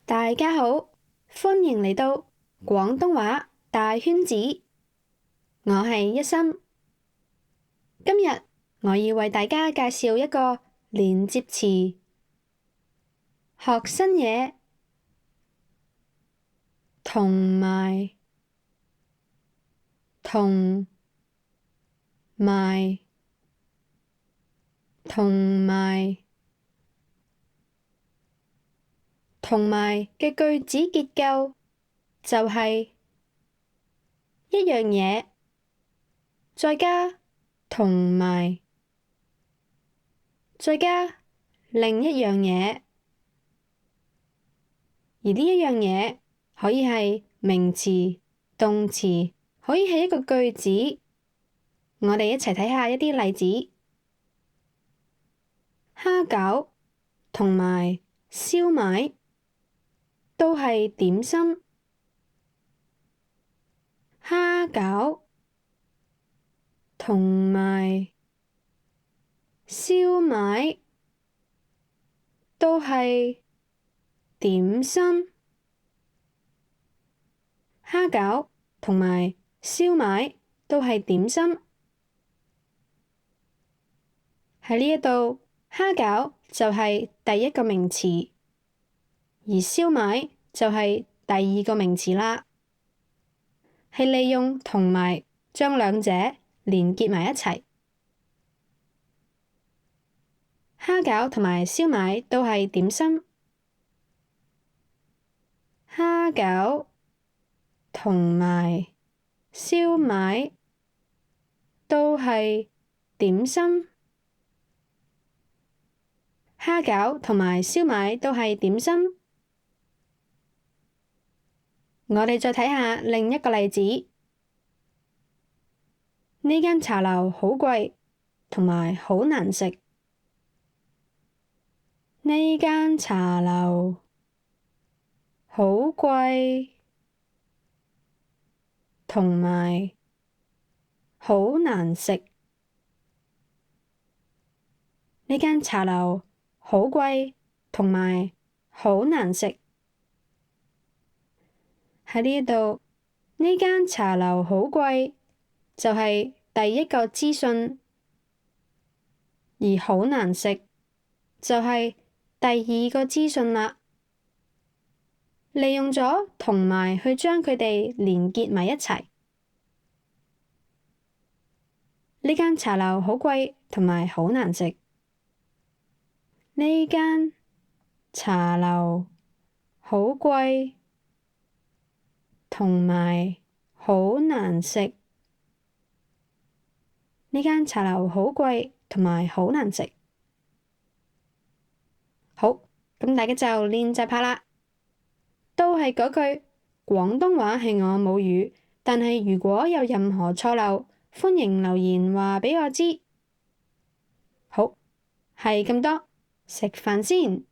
大家好，歡迎嚟到廣東話大圈子，我係一心。今日我要為大家介紹一個連接詞，學新嘢，同埋，同埋，同埋，同埋嘅句子結構就係一樣嘢，再加同埋，再加另一樣嘢，而呢一樣嘢可以係名詞、動詞，可以係一個句子。我哋一齊睇下一啲例子。蝦餃同埋燒賣都係點心。蝦餃同埋燒賣都係點心。蝦餃同埋燒賣都係點心。喺呢一度，蝦餃就係第一個名詞，而燒賣就係第二個名詞啦，係利用同埋將兩者連結埋一齊。蝦餃同埋燒賣都係點心。蝦餃同埋燒賣都係點心。蝦餃同埋燒賣都係點心。我哋再睇下另一個例子。呢間茶樓好貴，同埋好難食。呢間茶樓好貴，同埋好難食。呢間茶樓好貴，同埋好難食。喺呢度，呢間茶樓好貴就係第一個資訊，而好難食就係第二個資訊啦。利用咗同埋去將佢哋連結埋一齊。呢間茶樓好貴，同埋好難食。呢間茶樓好貴，同埋好難食。呢間茶樓好貴，同埋好難食。好，咁大家就練習下啦。都係嗰句，廣東話係我母語，但係如果有任何錯漏，歡迎留言話畀我知。好，係咁多，食飯先。